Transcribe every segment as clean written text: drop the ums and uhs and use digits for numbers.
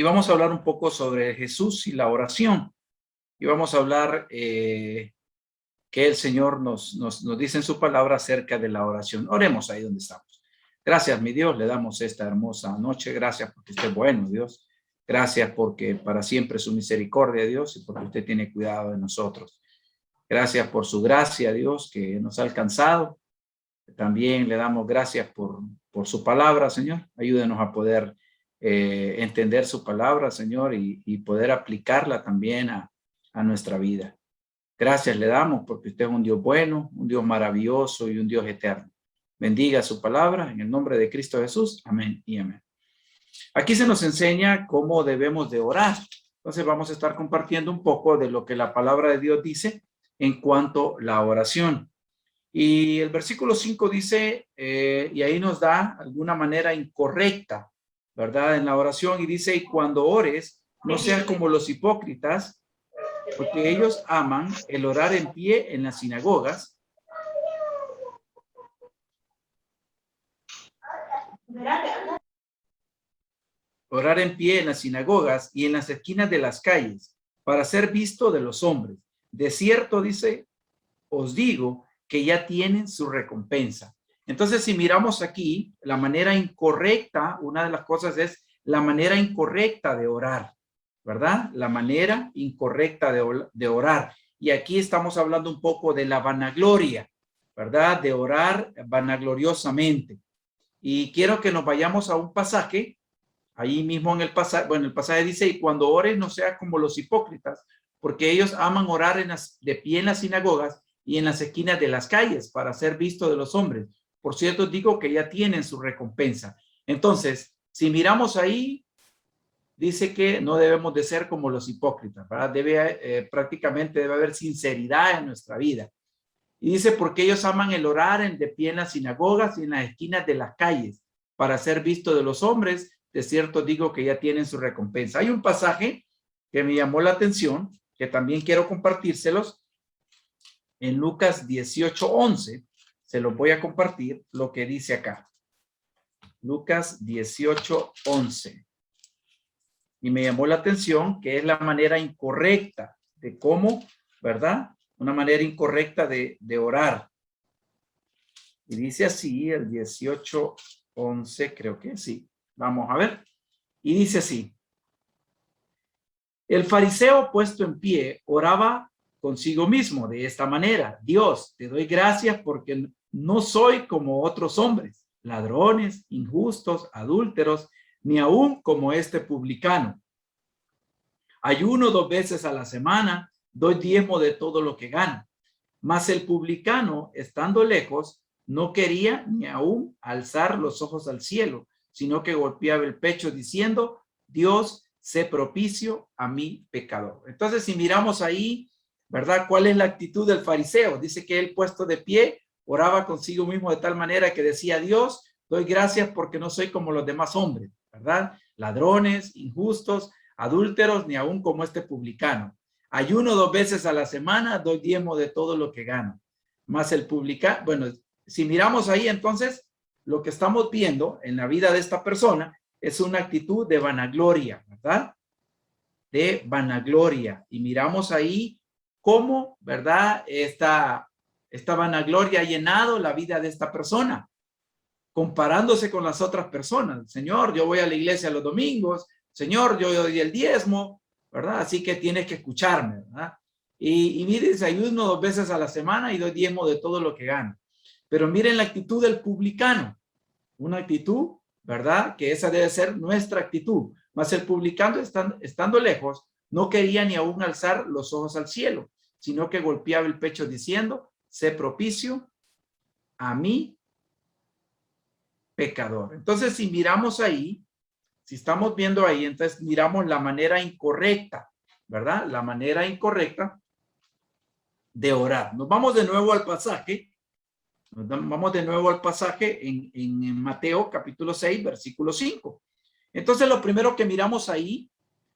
Y vamos a hablar un poco sobre Jesús y la oración. Y vamos a hablar que el Señor nos dice en su palabra acerca de la oración. Oremos ahí donde estamos. Gracias, mi Dios, le damos esta hermosa noche. Gracias porque usted es bueno, Dios. Gracias porque para siempre su misericordia, Dios, y porque usted tiene cuidado de nosotros. Gracias por su gracia, Dios, que nos ha alcanzado. También le damos gracias por su palabra, Señor. Ayúdenos a poder entender su palabra, Señor, y poder aplicarla también a nuestra vida. Gracias le damos porque usted es un Dios bueno, un Dios maravilloso y un Dios eterno. Bendiga su palabra en el nombre de Cristo Jesús. Amén y amén. Aquí se nos enseña cómo debemos de orar. Entonces vamos a estar compartiendo un poco de lo que la palabra de Dios dice en cuanto a la oración. Y el versículo 5 dice, y ahí nos da alguna manera incorrecta, ¿verdad? En la oración, y dice, y cuando ores, no seas como los hipócritas, porque ellos aman el orar en pie en las sinagogas. Orar en pie en las sinagogas y en las esquinas de las calles, para ser visto de los hombres. De cierto, dice, os digo que ya tienen su recompensa. Entonces, si miramos aquí, la manera incorrecta, una de las cosas es la manera incorrecta de orar, ¿verdad? La manera incorrecta de orar. Y aquí estamos hablando un poco de la vanagloria, ¿verdad? De orar vanagloriosamente. Y quiero que nos vayamos a un pasaje, ahí mismo en el pasaje, bueno, el pasaje dice, y cuando ores no seas como los hipócritas, porque ellos aman orar de pie en las sinagogas y en las esquinas de las calles para ser visto de los hombres. Por cierto, digo que ya tienen su recompensa. Entonces, si miramos ahí, dice que no debemos de ser como los hipócritas, ¿verdad? Prácticamente debe haber sinceridad en nuestra vida. Y dice, porque ellos aman el orar de pie en las sinagogas y en las esquinas de las calles para ser visto de los hombres. De cierto digo que ya tienen su recompensa. Hay un pasaje que me llamó la atención, que también quiero compartírselos, en Lucas 18:11, se los voy a compartir lo que dice acá. Lucas 18:11. Y me llamó la atención que es la manera incorrecta de cómo, ¿verdad? Una manera incorrecta de orar. Y dice así, el 18:11, creo que sí. Vamos a ver. Y dice así. El fariseo puesto en pie oraba consigo mismo de esta manera: Dios, te doy gracias porque no soy como otros hombres, ladrones, injustos, adúlteros, ni aún como este publicano. Ayuno 2 veces a la semana, doy diezmo de todo lo que gano. Mas el publicano, estando lejos, no quería ni aún alzar los ojos al cielo, sino que golpeaba el pecho diciendo: Dios, sé propicio a mi pecador. Entonces, si miramos ahí, ¿verdad? ¿Cuál es la actitud del fariseo? Dice que él, puesto de pie, oraba consigo mismo de tal manera que decía: Dios, doy gracias porque no soy como los demás hombres, ¿verdad? Ladrones, injustos, adúlteros, ni aún como este publicano. Ayuno 2 veces a la semana, doy diezmo de todo lo que gano. Más el publicano, bueno, si miramos ahí, entonces, lo que estamos viendo en la vida de esta persona es una actitud de vanagloria, ¿verdad? De vanagloria. Y miramos ahí cómo, ¿verdad? Esta vanagloria ha llenado la vida de esta persona, comparándose con las otras personas. Señor, yo voy a la iglesia los domingos. Señor, yo doy el diezmo, ¿verdad? Así que tienes que escucharme, ¿verdad? Y miren, ayuno 2 veces a la semana y doy diezmo de todo lo que gano. Pero miren la actitud del publicano. Una actitud, ¿verdad? Que esa debe ser nuestra actitud. Mas el publicano, estando lejos, no quería ni aún alzar los ojos al cielo, sino que golpeaba el pecho diciendo: sé propicio a mí, pecador. Entonces, si miramos ahí, si estamos viendo ahí, entonces miramos la manera incorrecta, ¿verdad? La manera incorrecta de orar. Nos vamos de nuevo al pasaje. Vamos de nuevo al pasaje en Mateo capítulo 6, versículo 5. Entonces, lo primero que miramos ahí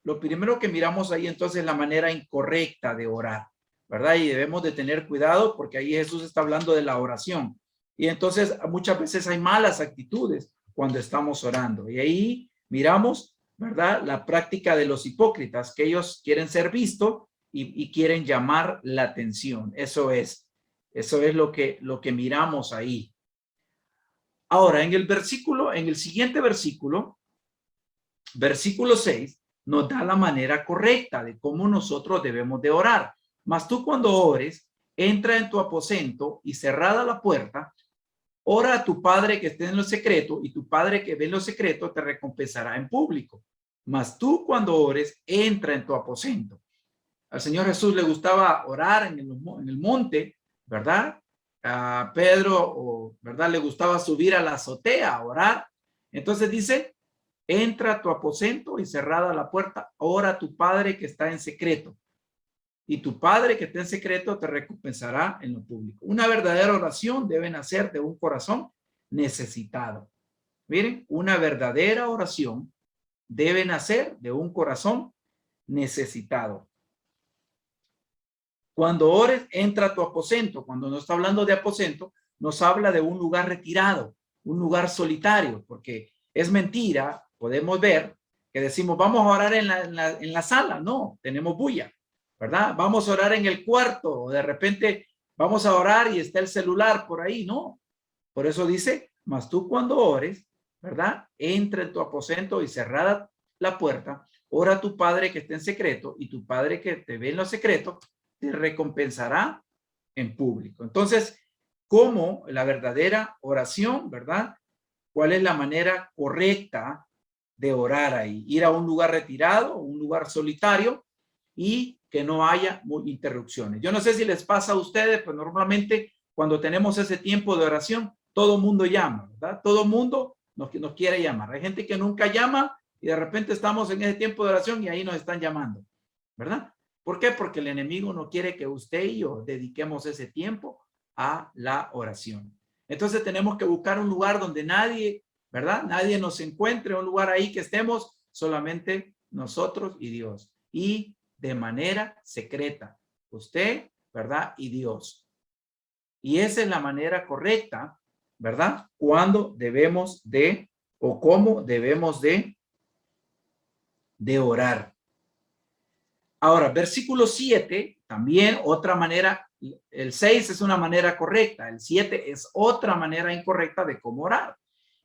entonces es la manera incorrecta de orar, ¿verdad? Y debemos de tener cuidado porque ahí Jesús está hablando de la oración. Y entonces muchas veces hay malas actitudes cuando estamos orando. Y ahí miramos ¿verdad? La práctica de los hipócritas, que ellos quieren ser vistos y quieren llamar la atención. Eso es lo que miramos ahí. Ahora, en el siguiente versículo, versículo 6, nos da la manera correcta de cómo nosotros debemos de orar. Mas tú cuando ores, entra en tu aposento y cerrada la puerta, ora a tu Padre que esté en lo secreto, y tu Padre que ve en lo secreto te recompensará en público. Mas tú cuando ores, entra en tu aposento. Al Señor Jesús le gustaba orar en el monte, ¿verdad? A Pedro, ¿verdad? Le gustaba subir a la azotea a orar. Entonces dice, entra a tu aposento y cerrada la puerta, ora a tu Padre que está en secreto. Y tu Padre que está en secreto te recompensará en lo público. Una verdadera oración debe nacer de un corazón necesitado. Miren, una verdadera oración debe nacer de un corazón necesitado. Cuando ores, entra a tu aposento. Cuando nos está hablando de aposento, nos habla de un lugar retirado, un lugar solitario, porque es mentira. Podemos ver que decimos, vamos a orar en la sala. No, tenemos bulla, ¿verdad? Vamos a orar en el cuarto, o de repente vamos a orar y está el celular por ahí. No, por eso dice, mas tú cuando ores, ¿verdad? Entra en tu aposento y cerrada la puerta, ora a tu Padre que está en secreto, y tu Padre que te ve en lo secreto te recompensará en público. Entonces, ¿cómo la verdadera oración, verdad? ¿Cuál es la manera correcta de orar ahí? Ir a un lugar retirado, un lugar solitario, y que no haya interrupciones. Yo no sé si les pasa a ustedes, pero normalmente cuando tenemos ese tiempo de oración, todo mundo llama, ¿verdad? Todo mundo nos quiere llamar. Hay gente que nunca llama y de repente estamos en ese tiempo de oración y ahí nos están llamando, ¿verdad? ¿Por qué? Porque el enemigo no quiere que usted y yo dediquemos ese tiempo a la oración. Entonces tenemos que buscar un lugar donde nadie, ¿verdad? Nadie nos encuentre, un lugar ahí que estemos solamente nosotros y Dios. Y de manera secreta, usted, ¿verdad? Y Dios. Y esa es la manera correcta, ¿verdad? Cuando debemos de, o cómo debemos de orar. Ahora, versículo 7, también otra manera, el 6 es una manera correcta, el 7 es otra manera incorrecta de cómo orar.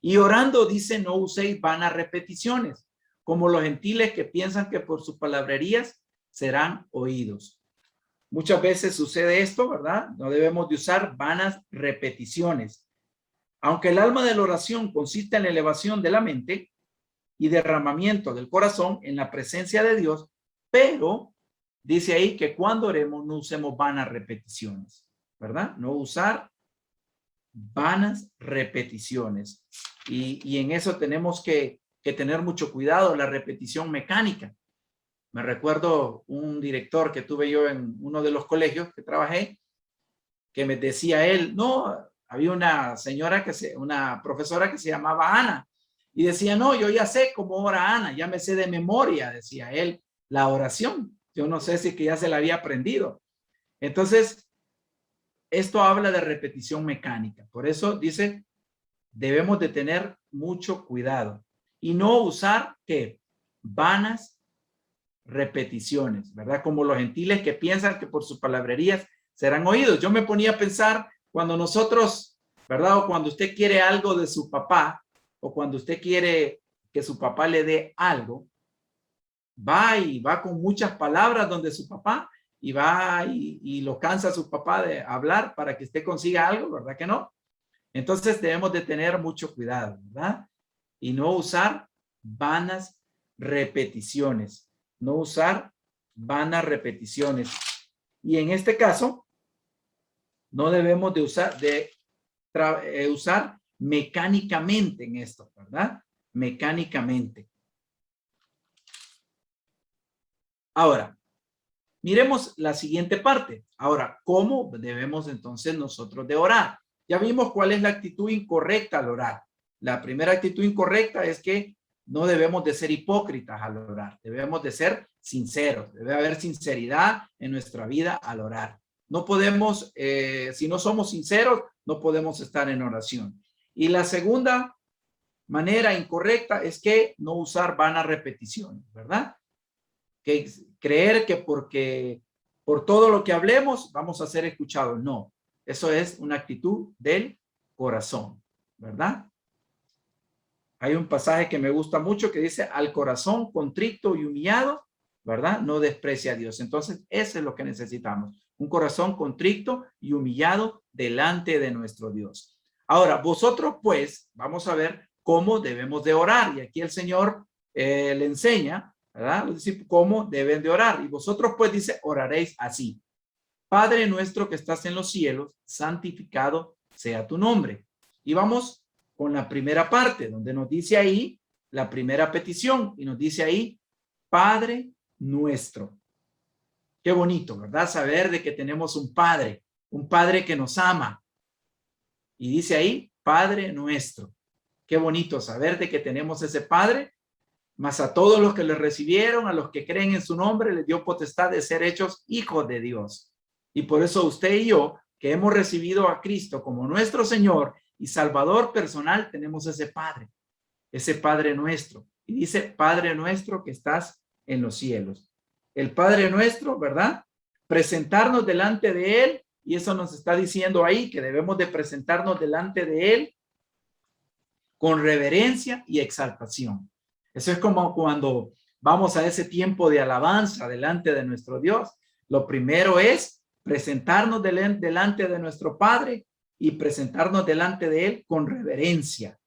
Y orando dice, no uséis vanas repeticiones, como los gentiles que piensan que por sus palabrerías serán oídos. Muchas veces sucede esto, ¿verdad? No debemos de usar vanas repeticiones. Aunque el alma de la oración consiste en la elevación de la mente y derramamiento del corazón en la presencia de Dios, pero dice ahí que cuando oremos no usemos vanas repeticiones, ¿verdad? No usar vanas repeticiones. Y en eso tenemos que tener mucho cuidado, la repetición mecánica. Me recuerdo un director que tuve yo en uno de los colegios que trabajé, que me decía él, no, había una señora, una profesora que se llamaba Ana, y decía, no, yo ya sé cómo ora Ana, ya me sé de memoria, decía él, la oración. Yo no sé si que ya se la había aprendido. Entonces, esto habla de repetición mecánica. Por eso dice, debemos de tener mucho cuidado y no usar, ¿qué? Vanas repeticiones, ¿verdad? Como los gentiles que piensan que por sus palabrerías serán oídos. Yo me ponía a pensar cuando nosotros, ¿verdad? O cuando usted quiere algo de su papá, o cuando usted quiere que su papá le dé algo, va con muchas palabras donde su papá y va y lo cansa a su papá de hablar para que usted consiga algo, ¿verdad que no? Entonces debemos de tener mucho cuidado, ¿verdad? Y no usar vanas repeticiones. No usar vanas repeticiones. Y en este caso, no debemos de usar mecánicamente en esto, ¿verdad? Mecánicamente. Ahora, miremos la siguiente parte. Ahora, ¿cómo debemos entonces nosotros de orar? Ya vimos cuál es la actitud incorrecta al orar. La primera actitud incorrecta es que no debemos de ser hipócritas al orar. Debemos de ser sinceros. Debe haber sinceridad en nuestra vida al orar. No podemos, si no somos sinceros, no podemos estar en oración. Y la segunda manera incorrecta es que no usar vanas repeticiones, ¿verdad? Que creer que porque por todo lo que hablemos vamos a ser escuchados. No, eso es una actitud del corazón, ¿verdad? Hay un pasaje que me gusta mucho que dice, al corazón contrito y humillado, ¿verdad? No desprecia a Dios. Entonces, eso es lo que necesitamos. Un corazón contrito y humillado delante de nuestro Dios. Ahora, vosotros pues, vamos a ver cómo debemos de orar. Y aquí el Señor le enseña, ¿verdad? Los discípulos cómo deben de orar. Y vosotros pues dice, oraréis así. Padre nuestro que estás en los cielos, santificado sea tu nombre. Y vamos con la primera parte, donde nos dice ahí la primera petición y nos dice ahí, Padre nuestro. Qué bonito, ¿verdad? Saber de que tenemos un Padre que nos ama. Y dice ahí, Padre nuestro. Qué bonito saber de que tenemos ese Padre, mas a todos los que le recibieron, a los que creen en su nombre, les dio potestad de ser hechos hijos de Dios. Y por eso usted y yo, que hemos recibido a Cristo como nuestro Señor y Salvador personal, tenemos ese Padre nuestro. Y dice, Padre nuestro que estás en los cielos. El Padre nuestro, ¿verdad? Presentarnos delante de Él, y eso nos está diciendo ahí que debemos de presentarnos delante de Él con reverencia y exaltación. Eso es como cuando vamos a ese tiempo de alabanza delante de nuestro Dios. Lo primero es presentarnos delante de nuestro Padre y presentarnos delante de Él con reverencia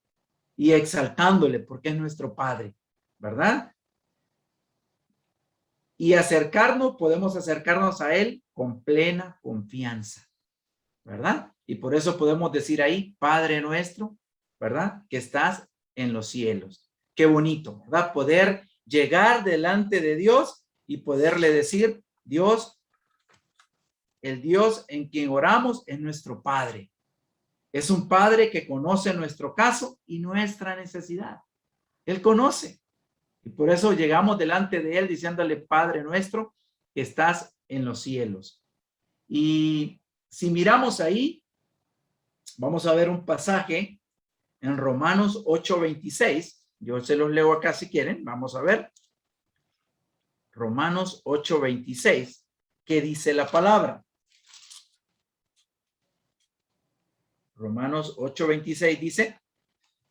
y exaltándole porque es nuestro Padre, ¿verdad? Y podemos acercarnos a Él con plena confianza, ¿verdad? Y por eso podemos decir ahí, Padre nuestro, ¿verdad? Que estás en los cielos. Qué bonito, ¿verdad? Poder llegar delante de Dios y poderle decir, Dios, el Dios en quien oramos es nuestro Padre. Es un Padre que conoce nuestro caso y nuestra necesidad. Él conoce. Y por eso llegamos delante de Él diciéndole, Padre nuestro, que estás en los cielos. Y si miramos ahí, vamos a ver un pasaje en Romanos 8:26. Yo se los leo acá si quieren. Vamos a ver. Romanos 8:26. ¿Qué dice la palabra? Romanos 8:26 dice,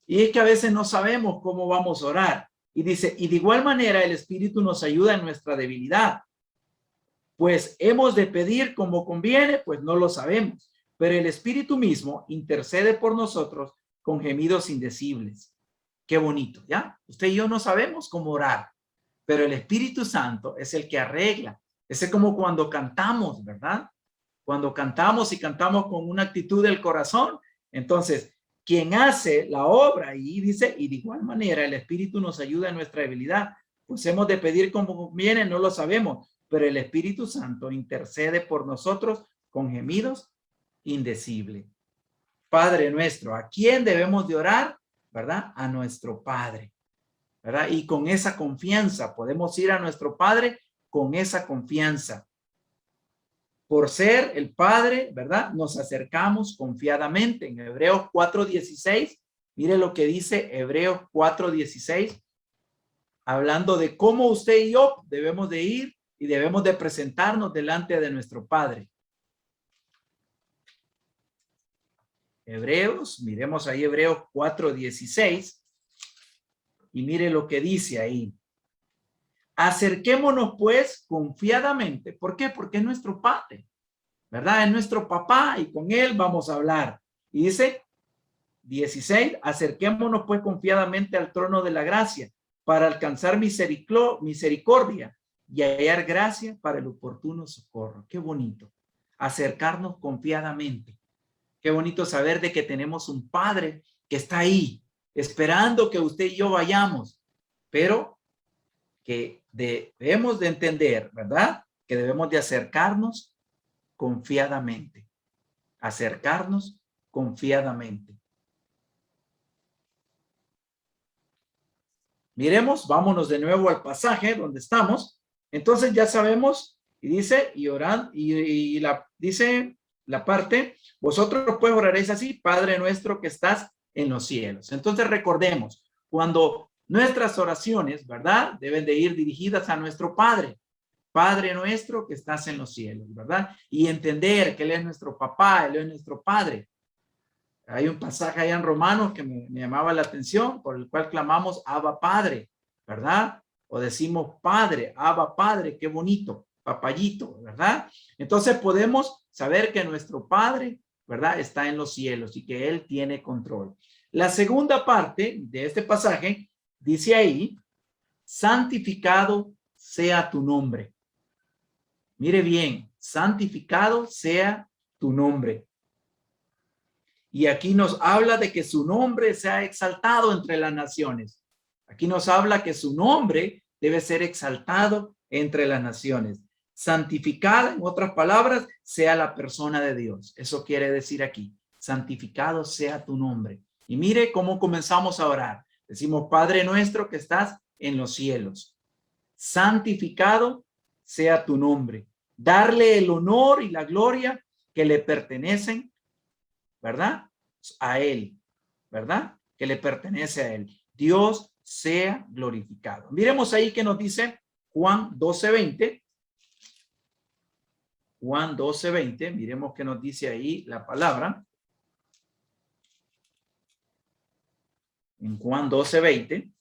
y es que a veces no sabemos cómo vamos a orar. Y dice, y de igual manera el Espíritu nos ayuda en nuestra debilidad. Pues hemos de pedir como conviene, pues no lo sabemos. Pero el Espíritu mismo intercede por nosotros con gemidos indecibles. Qué bonito, ¿ya? Usted y yo no sabemos cómo orar, pero el Espíritu Santo es el que arregla. Es como cuando cantamos, ¿verdad? Cuando cantamos y cantamos con una actitud del corazón, entonces, quien hace la obra y dice, y de igual manera el Espíritu nos ayuda en nuestra debilidad, pues hemos de pedir como viene, no lo sabemos, pero el Espíritu Santo intercede por nosotros con gemidos indecibles. Padre nuestro, ¿a quién debemos de orar? ¿Verdad? A nuestro Padre, ¿verdad? Y con esa confianza podemos ir a nuestro Padre con esa confianza. Por ser el Padre, ¿verdad? Nos acercamos confiadamente. En Hebreos 4:16, mire lo que dice Hebreos 4:16, hablando de cómo usted y yo debemos de ir y debemos de presentarnos delante de nuestro Padre. Hebreos, miremos ahí Hebreos 4:16 y mire lo que dice ahí. Acerquémonos pues confiadamente. ¿Por qué? Porque es nuestro Padre, ¿verdad? Es nuestro papá y con él vamos a hablar. Y dice 16, acerquémonos pues confiadamente al trono de la gracia para alcanzar misericordia y hallar gracia para el oportuno socorro. Qué bonito, acercarnos confiadamente. Qué bonito saber de que tenemos un Padre que está ahí, esperando que usted y yo vayamos, pero que debemos de entender, ¿verdad? Que debemos de acercarnos confiadamente. Acercarnos confiadamente. Miremos, vámonos de nuevo al pasaje donde estamos. Entonces ya sabemos, y dice, y oran, dice la parte, vosotros pues oraréis así, Padre nuestro que estás en los cielos. Entonces recordemos, cuando nuestras oraciones, ¿verdad? Deben de ir dirigidas a nuestro Padre. Padre nuestro que estás en los cielos, ¿verdad? Y entender que Él es nuestro papá, Él es nuestro Padre. Hay un pasaje allá en Romanos que me llamaba la atención, por el cual clamamos Abba Padre, ¿verdad? O decimos Padre, Abba Padre, qué bonito, papayito, ¿verdad? Entonces podemos saber que nuestro Padre, ¿verdad? Está en los cielos y que Él tiene control. La segunda parte de este pasaje dice ahí, santificado sea tu nombre. Mire bien, santificado sea tu nombre. Y aquí nos habla de que su nombre sea exaltado entre las naciones. Aquí nos habla que su nombre debe ser exaltado entre las naciones. Santificada, en otras palabras, sea la persona de Dios. Eso quiere decir aquí, santificado sea tu nombre. Y mire cómo comenzamos a orar. Decimos, Padre nuestro que estás en los cielos. Santificado sea tu nombre. Darle el honor y la gloria que le pertenecen, ¿verdad? A Él, ¿verdad? Que le pertenece a Él. Dios sea glorificado. Miremos ahí que nos dice Juan 12:20. Juan 12:20. Miremos que nos dice ahí la palabra. En Juan 12:20.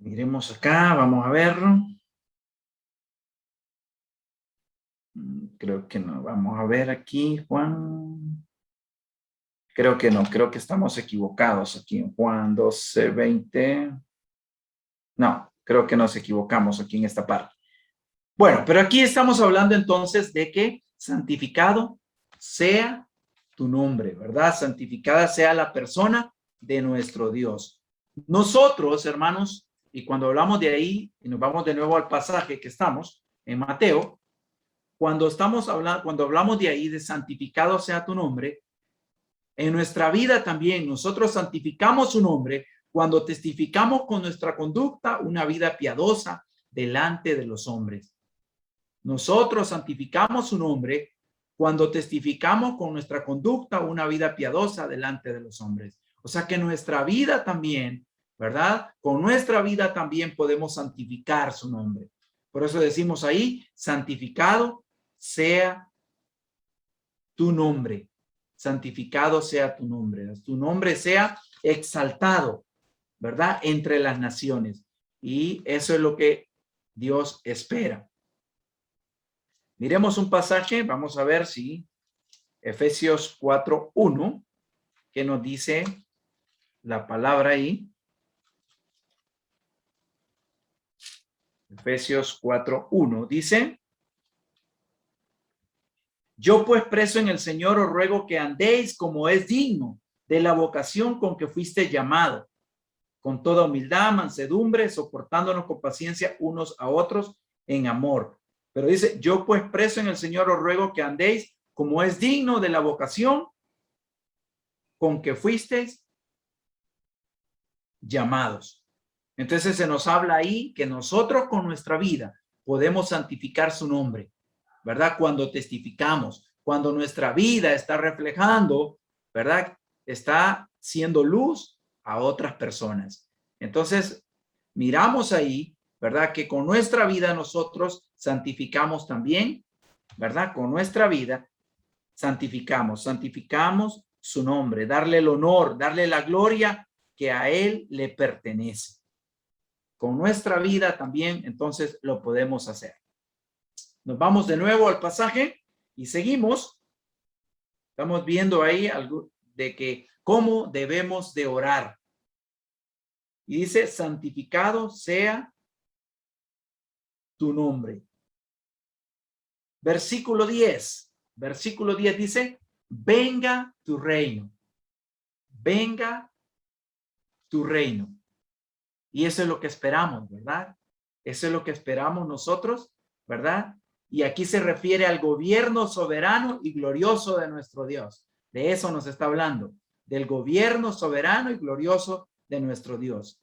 Miremos acá, vamos a verlo. Creo que no, vamos a ver aquí, Juan. Creo que no, creo que estamos equivocados aquí en Juan 12:20. No, creo que nos equivocamos aquí en esta parte. Bueno, pero aquí estamos hablando entonces de que santificado sea tu nombre, ¿verdad? Santificada sea la persona de nuestro Dios. Nosotros, hermanos, y cuando hablamos de ahí, y nos vamos de nuevo al pasaje que estamos en Mateo, cuando hablamos de ahí de santificado sea tu nombre, en nuestra vida también nosotros santificamos su nombre cuando testificamos con nuestra conducta una vida piadosa delante de los hombres. Nosotros santificamos su nombre cuando testificamos con nuestra conducta una vida piadosa delante de los hombres. O sea que nuestra vida también, ¿verdad? Con nuestra vida también podemos santificar su nombre. Por eso decimos ahí, santificado sea tu nombre. Santificado sea tu nombre. Tu nombre sea exaltado, ¿verdad? Entre las naciones. Y eso es lo que Dios espera. Miremos un pasaje, vamos a ver si Efesios 4:1, que nos dice la palabra ahí. Efesios 4:1 dice, yo pues preso en el Señor os ruego que andéis como es digno de la vocación con que fuiste llamado, con toda humildad, mansedumbre, soportándonos con paciencia unos a otros en amor. Pero dice, yo pues preso en el Señor os ruego que andéis como es digno de la vocación con que fuisteis llamados. Entonces se nos habla ahí que nosotros con nuestra vida podemos santificar su nombre, ¿verdad? Cuando testificamos, cuando nuestra vida está reflejando, ¿verdad? Está siendo luz a otras personas. Entonces, miramos ahí, ¿verdad? Que con nuestra vida nosotros santificamos también, ¿verdad? Con nuestra vida santificamos su nombre, darle el honor, darle la gloria que a Él le pertenece. Con nuestra vida también, entonces, lo podemos hacer. Nos vamos de nuevo al pasaje y seguimos. Estamos viendo ahí algo de que cómo debemos de orar. Y dice, santificado sea tu nombre. Versículo 10. Versículo 10 dice, venga tu reino. Venga tu reino. Y eso es lo que esperamos, ¿verdad? Eso es lo que esperamos nosotros, ¿verdad? Y aquí se refiere al gobierno soberano y glorioso de nuestro Dios. De eso nos está hablando, del gobierno soberano y glorioso de nuestro Dios.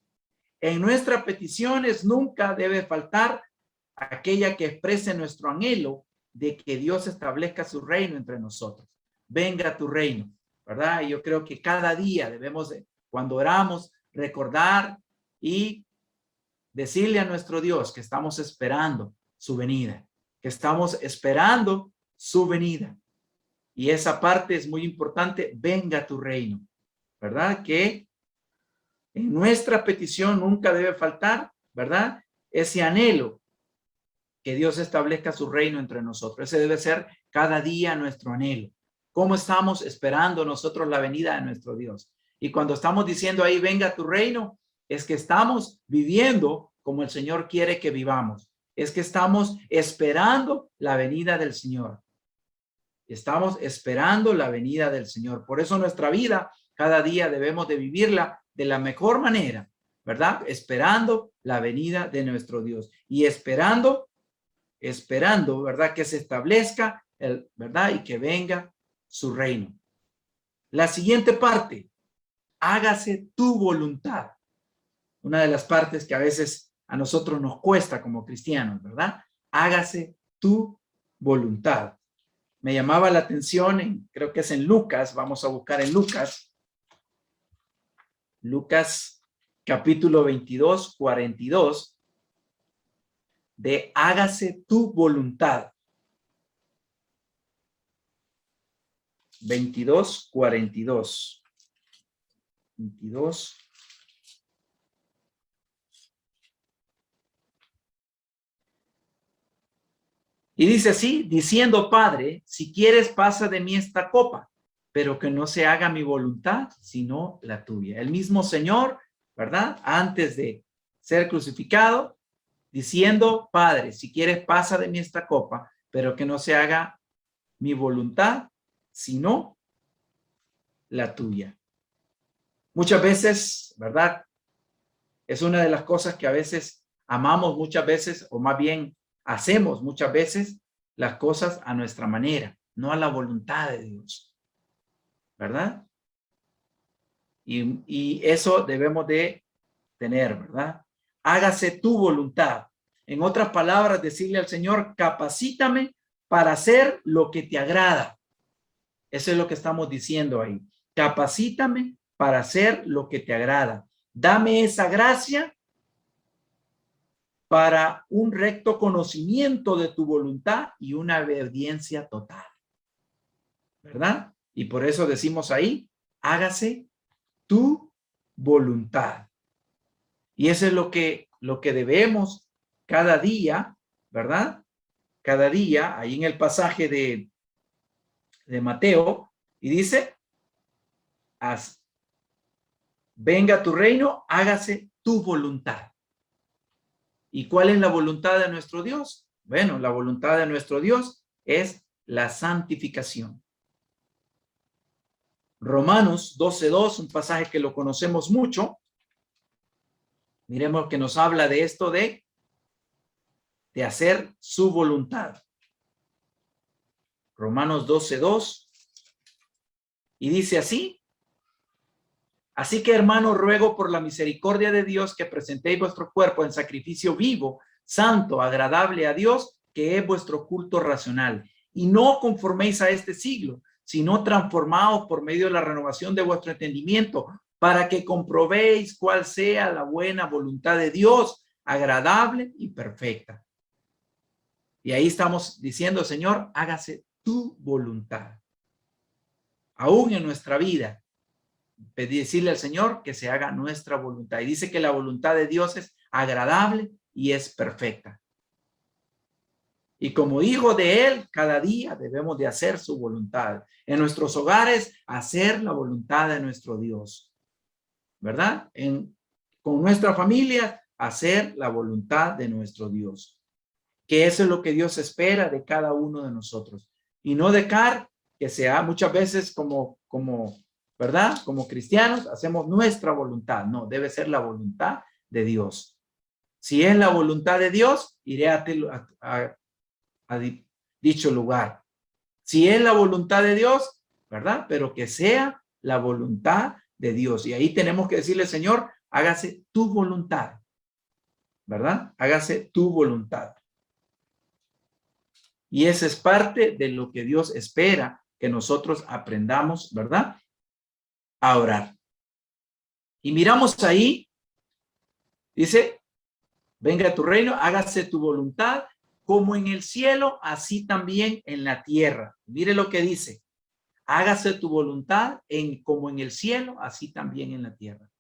En nuestras peticiones nunca debe faltar aquella que exprese nuestro anhelo de que Dios establezca su reino entre nosotros. Venga tu reino, ¿verdad? Y yo creo que cada día debemos, cuando oramos, recordar y decirle a nuestro Dios que estamos esperando su venida, que estamos esperando su venida. Y esa parte es muy importante, venga tu reino, ¿verdad? Que en nuestra petición nunca debe faltar, ¿verdad? Ese anhelo que Dios establezca su reino entre nosotros. Ese debe ser cada día nuestro anhelo. ¿Cómo estamos esperando nosotros la venida de nuestro Dios? Y cuando estamos diciendo ahí, venga tu reino, es que estamos viviendo como el Señor quiere que vivamos. Es que estamos esperando la venida del Señor. Estamos esperando la venida del Señor. Por eso nuestra vida, cada día debemos de vivirla de la mejor manera, ¿verdad? Esperando la venida de nuestro Dios. Y esperando, ¿verdad? Que se establezca, ¿verdad? Y que venga su reino. La siguiente parte, hágase tu voluntad. Una de las partes que a veces a nosotros nos cuesta como cristianos, ¿verdad? Hágase tu voluntad. Me llamaba la atención, creo que es en Lucas, vamos a buscar en Lucas. Lucas capítulo 22, 42, de hágase tu voluntad. 22, 42. 22. Y dice así, diciendo, Padre, si quieres pasa de mí esta copa, pero que no se haga mi voluntad, sino la tuya. El mismo Señor, ¿verdad? Antes de ser crucificado, diciendo, Padre, si quieres pasa de mí esta copa, pero que no se haga mi voluntad, sino la tuya. Muchas veces, ¿verdad? Es una de las cosas que a veces amamos muchas veces, o más bien hacemos muchas veces las cosas a nuestra manera, no a la voluntad de Dios, ¿verdad? Y eso debemos de tener, ¿verdad? Hágase tu voluntad. En otras palabras, decirle al Señor, capacítame para hacer lo que te agrada. Eso es lo que estamos diciendo ahí. Capacítame para hacer lo que te agrada. Dame esa gracia para un recto conocimiento de tu voluntad y una obediencia total. ¿Verdad? Y por eso decimos ahí, hágase tu voluntad. Y eso es lo que debemos cada día, ¿verdad? Cada día, ahí en el pasaje de Mateo, y dice, venga tu reino, hágase tu voluntad. ¿Y cuál es la voluntad de nuestro Dios? Bueno, la voluntad de nuestro Dios es la santificación. Romanos 12:2, un pasaje que lo conocemos mucho. Miremos que nos habla de esto de hacer su voluntad. Romanos 12:2. Y dice así. Así que, hermanos, ruego por la misericordia de Dios que presentéis vuestro cuerpo en sacrificio vivo, santo, agradable a Dios, que es vuestro culto racional. Y no conforméis a este siglo, sino transformaos por medio de la renovación de vuestro entendimiento, para que comprobéis cuál sea la buena voluntad de Dios, agradable y perfecta. Y ahí estamos diciendo, Señor, hágase tu voluntad. Aún en nuestra vida, decirle al Señor que se haga nuestra voluntad. Y dice que la voluntad de Dios es agradable y es perfecta. Y como hijo de Él, cada día debemos de hacer su voluntad. En nuestros hogares, hacer la voluntad de nuestro Dios. ¿Verdad? Con nuestra familia, hacer la voluntad de nuestro Dios. Que eso es lo que Dios espera de cada uno de nosotros. Y no dejar que sea muchas veces como ¿verdad? Como cristianos hacemos nuestra voluntad. No, debe ser la voluntad de Dios. Si es la voluntad de Dios, iré a dicho lugar. Si es la voluntad de Dios, ¿verdad? Pero que sea la voluntad de Dios. Y ahí tenemos que decirle, Señor, hágase tu voluntad, ¿verdad? Hágase tu voluntad. Y esa es parte de lo que Dios espera que nosotros aprendamos, ¿verdad? A orar. Y miramos ahí, dice, venga a tu reino, hágase tu voluntad, como en el cielo, así también en la tierra. Mire lo que dice, hágase tu voluntad como en el cielo, así también en la tierra.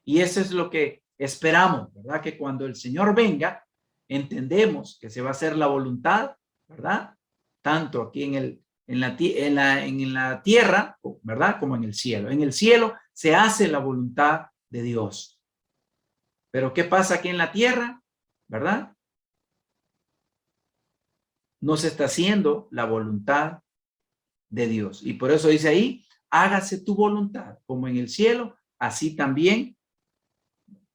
Y eso es lo que esperamos, ¿verdad? Que cuando el Señor venga, entendemos que se va a hacer la voluntad, ¿verdad? Tanto aquí en la tierra, ¿verdad? Como en el cielo. En el cielo se hace la voluntad de Dios. Pero ¿qué pasa aquí en la tierra? ¿Verdad? No se está haciendo la voluntad de Dios. Y por eso dice ahí, hágase tu voluntad, como en el cielo, así también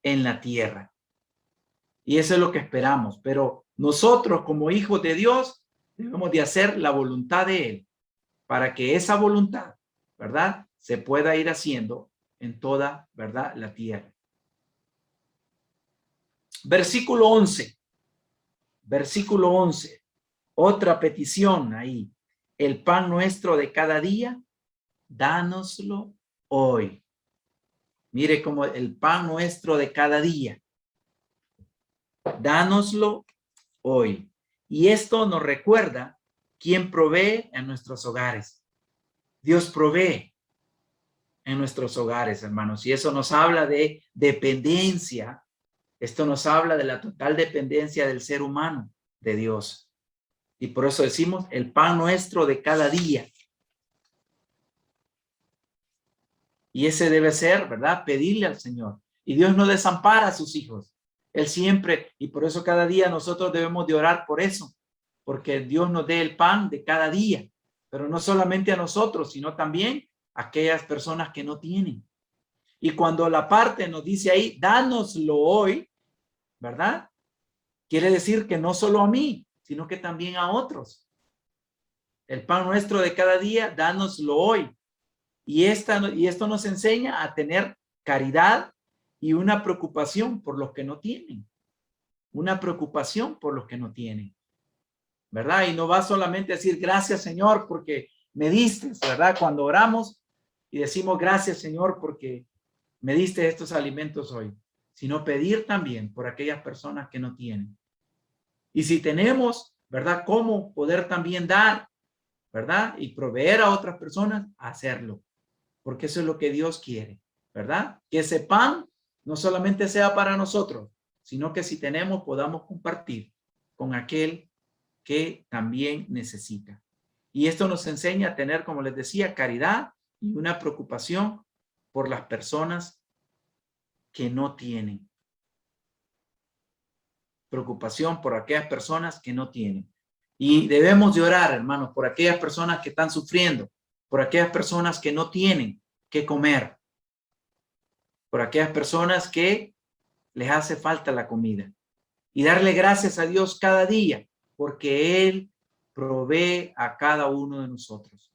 en la tierra. Y eso es lo que esperamos. Pero nosotros como hijos de Dios debemos de hacer la voluntad de Él para que esa voluntad, ¿verdad? Se pueda ir haciendo en toda, ¿verdad? La tierra. Versículo 11. Versículo 11. Otra petición ahí. El pan nuestro de cada día, dánoslo hoy. Mire como el pan nuestro de cada día. Dánoslo hoy. Y esto nos recuerda quién provee en nuestros hogares. Dios provee en nuestros hogares, hermanos. Y eso nos habla de dependencia. Esto nos habla de la total dependencia del ser humano de Dios. Y por eso decimos el pan nuestro de cada día. Y ese debe ser, ¿verdad? Pedirle al Señor. Y Dios no desampara a sus hijos. Él siempre, y por eso cada día nosotros debemos de orar por eso. Porque Dios nos dé el pan de cada día. Pero no solamente a nosotros, sino también a aquellas personas que no tienen. Y cuando la parte nos dice ahí, dánoslo hoy, ¿verdad? Quiere decir que no solo a mí, sino que también a otros. El pan nuestro de cada día, dánoslo hoy. Y esto nos enseña a tener caridad y una preocupación por los que no tienen. Una preocupación por los que no tienen. ¿Verdad? Y no va solamente a decir gracias, Señor, porque me diste, ¿verdad? Cuando oramos y decimos gracias, Señor, porque me diste estos alimentos hoy, sino pedir también por aquellas personas que no tienen. Y si tenemos, ¿verdad? Cómo poder también dar, ¿verdad? Y proveer a otras personas, hacerlo. Porque eso es lo que Dios quiere, ¿verdad? Que ese pan no solamente sea para nosotros, sino que si tenemos podamos compartir con aquel que también necesita. Y esto nos enseña a tener, como les decía, caridad y una preocupación por las personas que no tienen. Preocupación por aquellas personas que no tienen. Y debemos de orar, hermanos, por aquellas personas que están sufriendo, por aquellas personas que no tienen que comer, por aquellas personas que les hace falta la comida. Y darle gracias a Dios cada día, porque Él provee a cada uno de nosotros.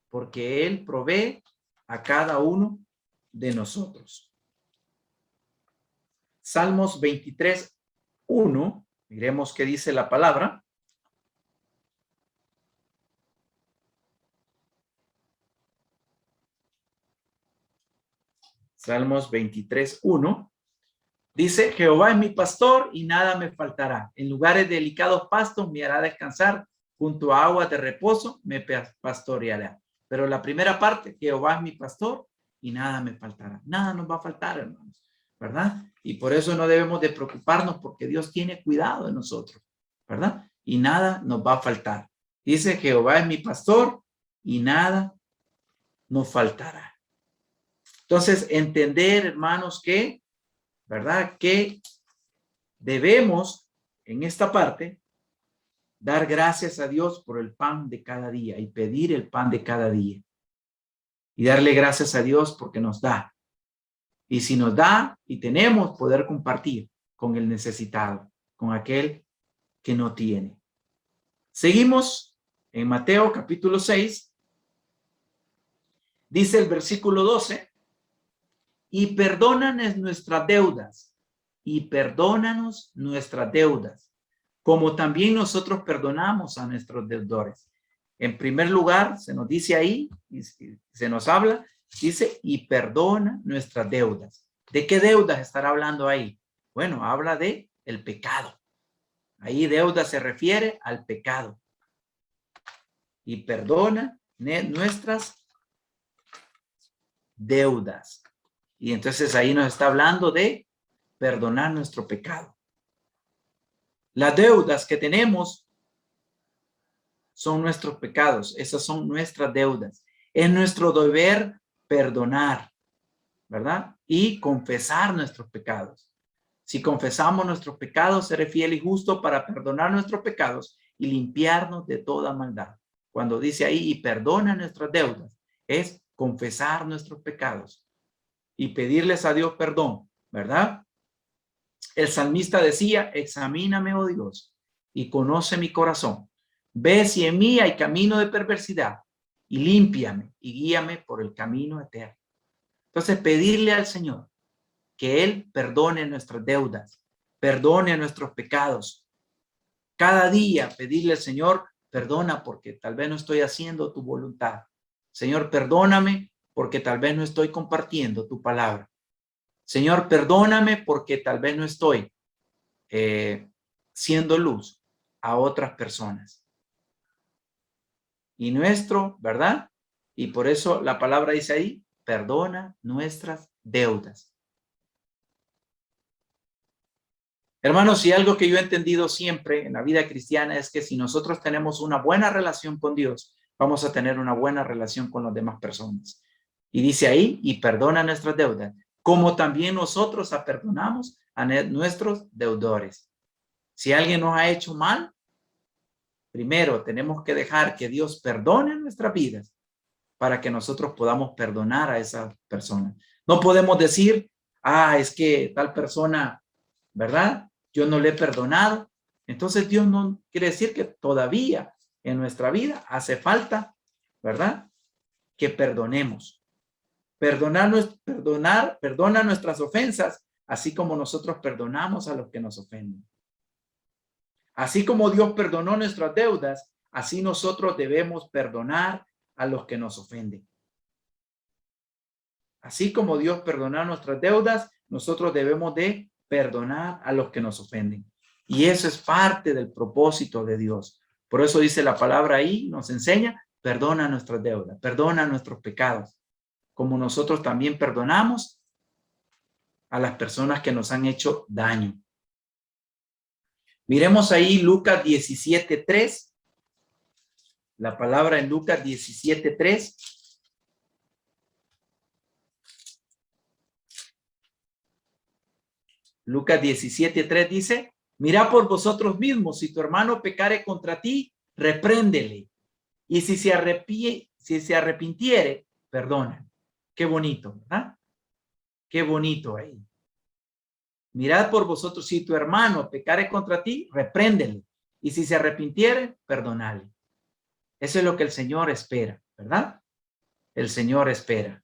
Porque Él provee a cada uno de nosotros. Salmos 23:1. Miremos qué dice la palabra. Salmos 23:1. Dice, Jehová es mi pastor y nada me faltará. En lugares de delicados pastos me hará descansar. Junto a aguas de reposo me pastoreará. Pero la primera parte, Jehová es mi pastor y nada me faltará. Nada nos va a faltar, hermanos, ¿verdad? Y por eso no debemos de preocuparnos porque Dios tiene cuidado de nosotros, ¿verdad? Y nada nos va a faltar. Dice, Jehová es mi pastor y nada nos faltará. Entonces, entender, hermanos, que, ¿verdad? Que debemos, en esta parte, dar gracias a Dios por el pan de cada día y pedir el pan de cada día. Y darle gracias a Dios porque nos da. Y si nos da y tenemos, poder compartir con el necesitado, con aquel que no tiene. Seguimos en Mateo capítulo 6. Dice el versículo 12. y perdónanos nuestras deudas, y perdónanos nuestras deudas, como también nosotros perdonamos a nuestros deudores. En primer lugar, se nos dice ahí, y se nos habla, dice, y perdona nuestras deudas. ¿De qué deudas estará hablando ahí? Bueno, habla de el pecado. Ahí deuda se refiere al pecado. Y perdona nuestras deudas. Y entonces ahí nos está hablando de perdonar nuestro pecado. Las deudas que tenemos son nuestros pecados. Esas son nuestras deudas. Es nuestro deber perdonar, ¿verdad? Y confesar nuestros pecados. Si confesamos nuestros pecados, seré fiel y justo para perdonar nuestros pecados y limpiarnos de toda maldad. Cuando dice ahí, y perdona nuestras deudas, es confesar nuestros pecados y pedirles a Dios perdón, ¿verdad? El salmista decía, examíname, oh Dios, y conoce mi corazón. Ve si en mí hay camino de perversidad y límpiame y guíame por el camino eterno. Entonces, pedirle al Señor que Él perdone nuestras deudas, perdone nuestros pecados. Cada día pedirle al Señor, perdona porque tal vez no estoy haciendo tu voluntad. Señor, perdóname porque tal vez no estoy compartiendo tu palabra. Señor, perdóname porque tal vez no estoy siendo luz a otras personas. Y nuestro, ¿verdad? Y por eso la palabra dice ahí, perdona nuestras deudas. Hermanos, si algo que yo he entendido siempre en la vida cristiana es que si nosotros tenemos una buena relación con Dios, vamos a tener una buena relación con las demás personas. Y dice ahí, y perdona nuestras deudas, como también nosotros perdonamos a nuestros deudores. Si alguien nos ha hecho mal, primero tenemos que dejar que Dios perdone nuestras vidas para que nosotros podamos perdonar a esa persona. No podemos decir, es que tal persona, ¿verdad? Yo no le he perdonado. Entonces Dios no quiere decir que todavía en nuestra vida hace falta, ¿verdad? Que perdonemos. Perdona nuestras ofensas, así como nosotros perdonamos a los que nos ofenden. Así como Dios perdonó nuestras deudas, así nosotros debemos perdonar a los que nos ofenden. Así como Dios perdonó nuestras deudas, nosotros debemos de perdonar a los que nos ofenden. Y eso es parte del propósito de Dios. Por eso dice la palabra ahí, nos enseña, perdona nuestras deudas, perdona nuestros pecados, como nosotros también perdonamos a las personas que nos han hecho daño. Miremos ahí Lucas 17:3. La palabra en Lucas 17:3. Lucas 17:3 dice, mirad por vosotros mismos, si tu hermano pecare contra ti, repréndele. Y si se arrepintiere, perdona. Qué bonito, ¿verdad? Qué bonito ahí. Mirad por vosotros, si tu hermano pecare contra ti, repréndele. Y si se arrepintiere, perdonale. Eso es lo que el Señor espera, ¿verdad? El Señor espera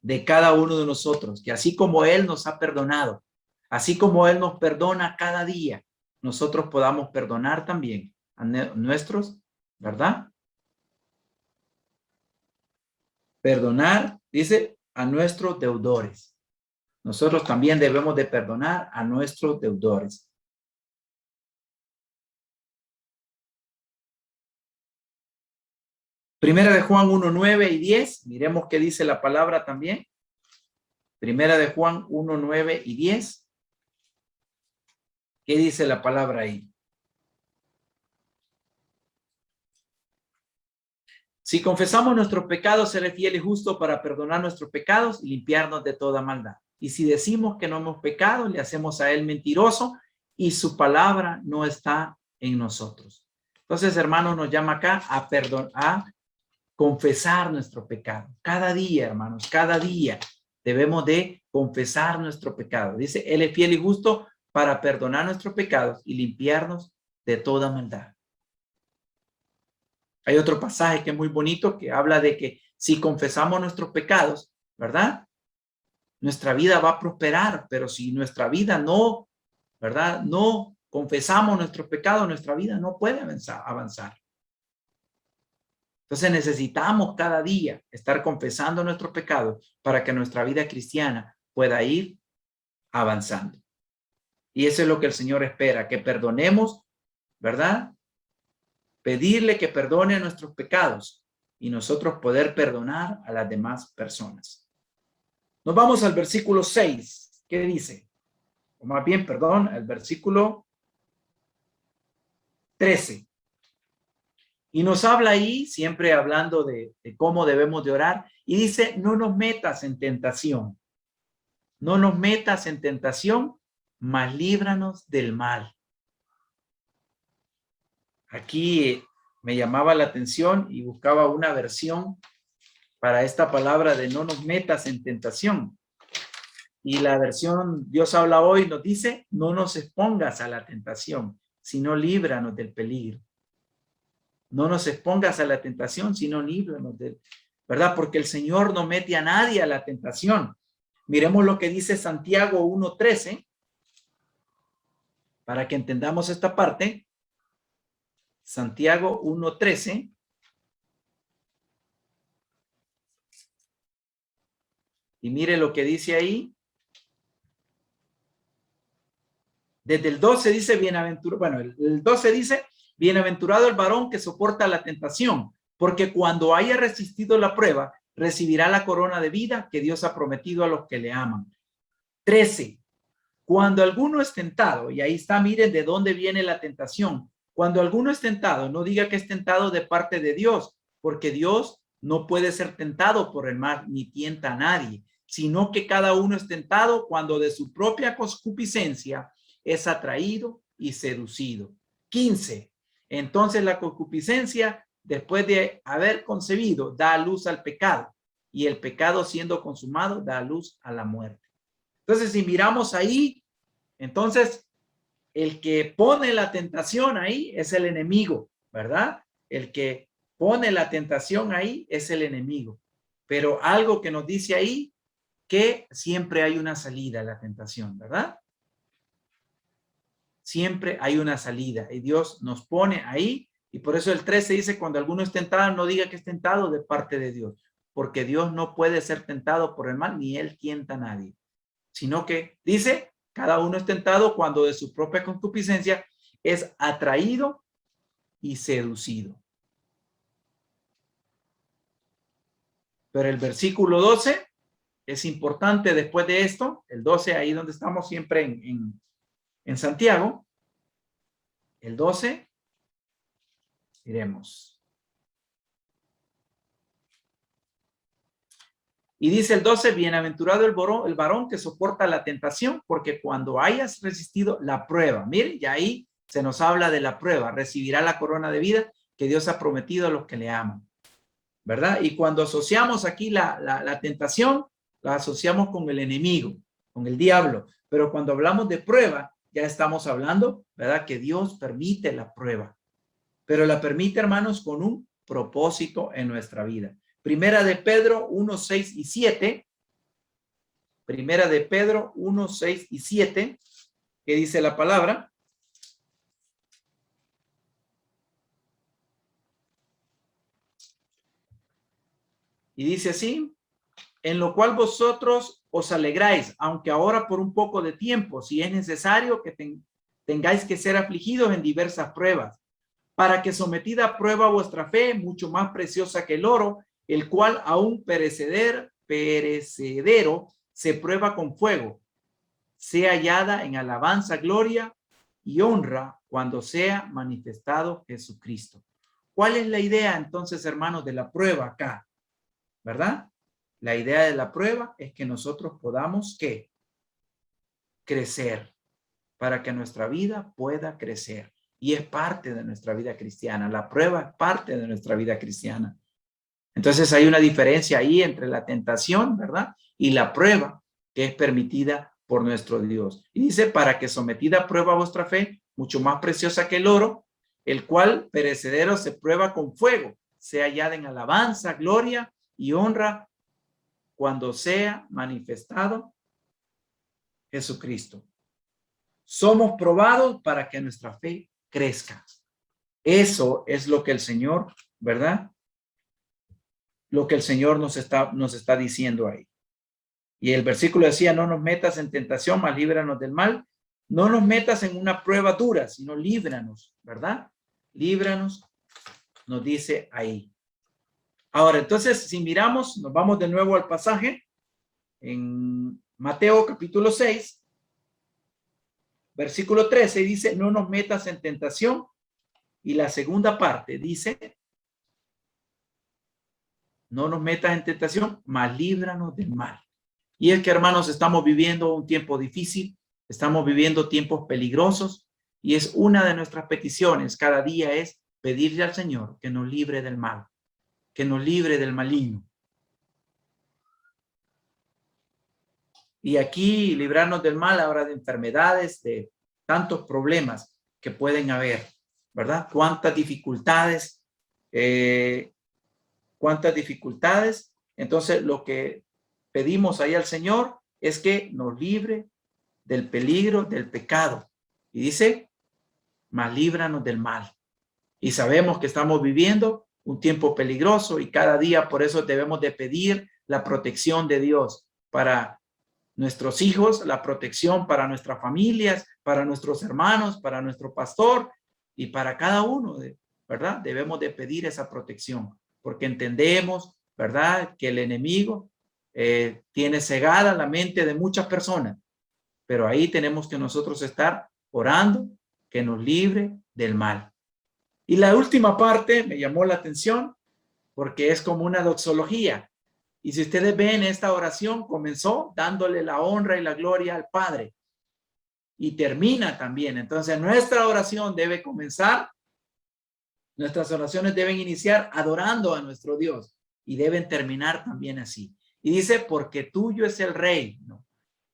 de cada uno de nosotros, que así como Él nos ha perdonado, así como Él nos perdona cada día, nosotros podamos perdonar también a nuestros, ¿verdad? Perdonar, dice, a nuestros deudores. Nosotros también debemos de perdonar a nuestros deudores. Primera de Juan 1:9 y 10. Miremos qué dice la palabra también. Primera de Juan 1:9 y 10. ¿Qué dice la palabra ahí? Si confesamos nuestros pecados, será fiel y justo para perdonar nuestros pecados y limpiarnos de toda maldad. Y si decimos que no hemos pecado, le hacemos a él mentiroso y su palabra no está en nosotros. Entonces, hermanos, nos llama acá a confesar nuestro pecado. Cada día, hermanos, cada día debemos de confesar nuestro pecado. Dice, él es fiel y justo para perdonar nuestros pecados y limpiarnos de toda maldad. Hay otro pasaje que es muy bonito que habla de que si confesamos nuestros pecados, ¿verdad? nuestra vida va a prosperar, pero si nuestra vida no, ¿verdad? No confesamos nuestros pecados, nuestra vida no puede avanzar. Entonces necesitamos cada día estar confesando nuestros pecados para que nuestra vida cristiana pueda ir avanzando. Y eso es lo que el Señor espera, que perdonemos, ¿verdad? Pedirle que perdone nuestros pecados y nosotros poder perdonar a las demás personas. Nos vamos al versículo 6. ¿Qué dice? O más bien, perdón, al versículo 13. Y nos habla ahí, siempre hablando de cómo debemos de orar, y dice, no nos metas en tentación. No nos metas en tentación, mas líbranos del mal. Aquí me llamaba la atención y buscaba una versión para esta palabra de no nos metas en tentación. Y la versión Dios habla hoy nos dice, no nos expongas a la tentación, sino líbranos del peligro. No nos expongas a la tentación, sino líbranos del, ¿verdad? Porque el Señor no mete a nadie a la tentación. Miremos lo que dice Santiago 1:13, para que entendamos esta parte. Santiago 1:13. Y mire lo que dice ahí. Desde el 12 dice, bienaventurado, bueno, el 12 dice, bienaventurado el varón que soporta la tentación, porque cuando haya resistido la prueba, recibirá la corona de vida que Dios ha prometido a los que le aman. 13. Cuando alguno es tentado, y ahí está, miren de dónde viene la tentación. Cuando alguno es tentado, no diga que es tentado de parte de Dios, porque Dios no puede ser tentado por el mal, ni tienta a nadie, sino que cada uno es tentado cuando de su propia concupiscencia es atraído y seducido. 15. Entonces la concupiscencia, después de haber concebido, da a luz al pecado, y el pecado siendo consumado da a luz a la muerte. Entonces, si miramos ahí, entonces el que pone la tentación ahí es el enemigo, ¿verdad? El que pone la tentación ahí es el enemigo. Pero algo que nos dice ahí, que siempre hay una salida a la tentación, ¿verdad? Siempre hay una salida y Dios nos pone ahí, y por eso el 13 dice, cuando alguno es tentado, no diga que es tentado de parte de Dios, porque Dios no puede ser tentado por el mal, ni él tienta a nadie, sino que dice, cada uno es tentado cuando de su propia concupiscencia es atraído y seducido. Pero el versículo 12 es importante después de esto, el 12 ahí donde estamos siempre en Santiago, el 12, miremos. Y dice el 12, bienaventurado el varón que soporta la tentación, porque cuando hayas resistido la prueba, mire, y ahí se nos habla de la prueba, recibirá la corona de vida que Dios ha prometido a los que le aman, ¿verdad? Y cuando asociamos aquí la tentación, la asociamos con el enemigo, con el diablo, pero cuando hablamos de prueba, ya estamos hablando, ¿verdad? Que Dios permite la prueba, pero la permite, hermanos, con un propósito en nuestra vida. Primera de Pedro 1, 6 y 7. Primera de Pedro 1, 6 y 7. ¿Qué dice la palabra? Y dice así, en lo cual vosotros os alegráis, aunque ahora por un poco de tiempo, si es necesario que tengáis que ser afligidos en diversas pruebas, para que sometida a prueba vuestra fe, mucho más preciosa que el oro, el cual aún perecedero se prueba con fuego, sea hallada en alabanza, gloria y honra cuando sea manifestado Jesucristo. ¿Cuál es la idea entonces, hermanos, de la prueba acá? ¿Verdad? La idea de la prueba es que nosotros podamos, ¿qué? Crecer, para que nuestra vida pueda crecer. Y es parte de nuestra vida cristiana. La prueba es parte de nuestra vida cristiana. Entonces hay una diferencia ahí entre la tentación, ¿verdad? Y la prueba que es permitida por nuestro Dios. Y dice, para que sometida a prueba vuestra fe, mucho más preciosa que el oro, el cual perecedero se prueba con fuego, sea hallada en alabanza, gloria y honra cuando sea manifestado Jesucristo. Somos probados para que nuestra fe crezca. Eso es lo que el Señor, ¿verdad? Lo que el Señor nos está diciendo ahí. Y el versículo decía, no nos metas en tentación, mas líbranos del mal. No nos metas en una prueba dura, sino líbranos, ¿verdad? Líbranos, nos dice ahí. Ahora, entonces, si miramos, nos vamos de nuevo al pasaje en Mateo capítulo 6, versículo 13, dice, no nos metas en tentación. Y la segunda parte dice, no nos metas en tentación, mas líbranos del mal. Y es que, hermanos, estamos viviendo un tiempo difícil, estamos viviendo tiempos peligrosos, y es una de nuestras peticiones cada día es pedirle al Señor que nos libre del mal, que nos libre del maligno. Y aquí librarnos del mal, ahora de enfermedades, de tantos problemas que pueden haber, ¿verdad? Cuántas dificultades, Entonces, lo que pedimos ahí al Señor es que nos libre del peligro, del pecado. Y dice, mas líbranos del mal. Y sabemos que estamos viviendo un tiempo peligroso y cada día por eso debemos de pedir la protección de Dios para nuestros hijos, la protección para nuestras familias, para nuestros hermanos, para nuestro pastor y para cada uno, ¿verdad? Debemos de pedir esa protección porque entendemos, ¿verdad? Que el enemigo tiene cegada la mente de muchas personas, pero ahí tenemos que nosotros estar orando que nos libre del mal. Y la última parte me llamó la atención porque es como una doxología. Y si ustedes ven, esta oración comenzó dándole la honra y la gloria al Padre. Y termina también. Entonces, nuestra oración debe comenzar, nuestras oraciones deben iniciar adorando a nuestro Dios. Y deben terminar también así. Y dice, porque tuyo es el reino,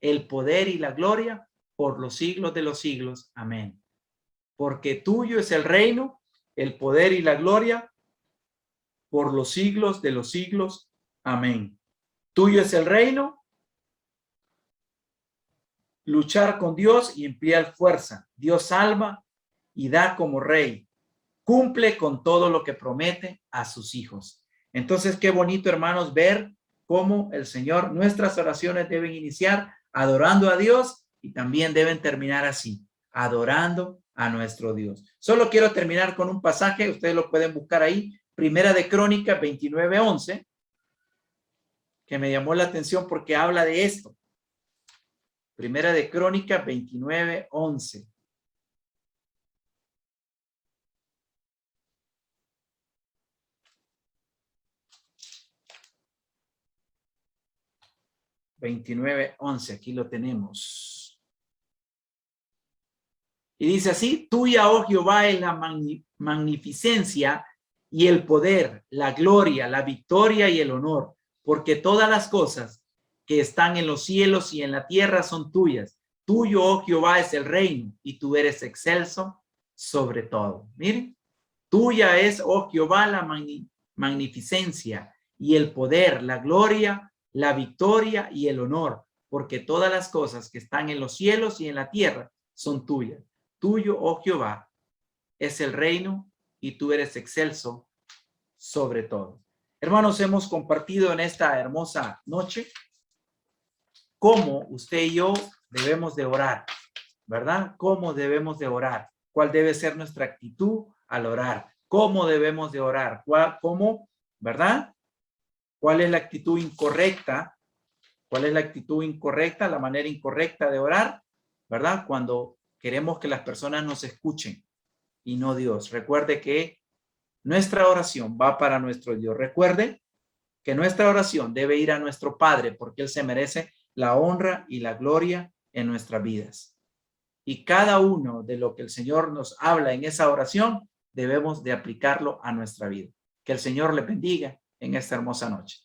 el poder y la gloria por los siglos de los siglos. Amén. Porque tuyo es el reino, el poder y la gloria por los siglos de los siglos. Amén. Tuyo es el reino, luchar con Dios y emplear fuerza. Dios salva y da como rey. Cumple con todo lo que promete a sus hijos. Entonces, qué bonito, hermanos, ver cómo el Señor, nuestras oraciones deben iniciar adorando a Dios y también deben terminar así, adorando a nuestro Dios. Solo quiero terminar con un pasaje, ustedes lo pueden buscar ahí, Primera de Crónicas 29:11, que me llamó la atención porque habla de esto. Primera de Crónicas 29:11. Aquí lo tenemos. Y dice así, tuya, oh Jehová, es la magnificencia y el poder, la gloria, la victoria y el honor, porque todas las cosas que están en los cielos y en la tierra son tuyas. Tuyo, oh Jehová, es el reino y tú eres excelso sobre todo. Miren, tuya es, oh Jehová, la magnificencia y el poder, la gloria, la victoria y el honor, porque todas las cosas que están en los cielos y en la tierra son tuyas. Tuyo, oh Jehová, es el reino y tú eres excelso sobre todo. Hermanos, hemos compartido en esta hermosa noche cómo usted y yo debemos de orar, ¿verdad? Cómo debemos de orar, cuál debe ser nuestra actitud al orar, cómo debemos de orar, cómo, ¿verdad? ¿Cuál es la actitud incorrecta? ¿Cuál es la actitud incorrecta, la manera incorrecta de orar? ¿Verdad? Cuando queremos que las personas nos escuchen y no Dios. Recuerde que nuestra oración va para nuestro Dios. Recuerde que nuestra oración debe ir a nuestro Padre porque Él se merece la honra y la gloria en nuestras vidas. Y cada uno de lo que el Señor nos habla en esa oración debemos de aplicarlo a nuestra vida. Que el Señor le bendiga en esta hermosa noche.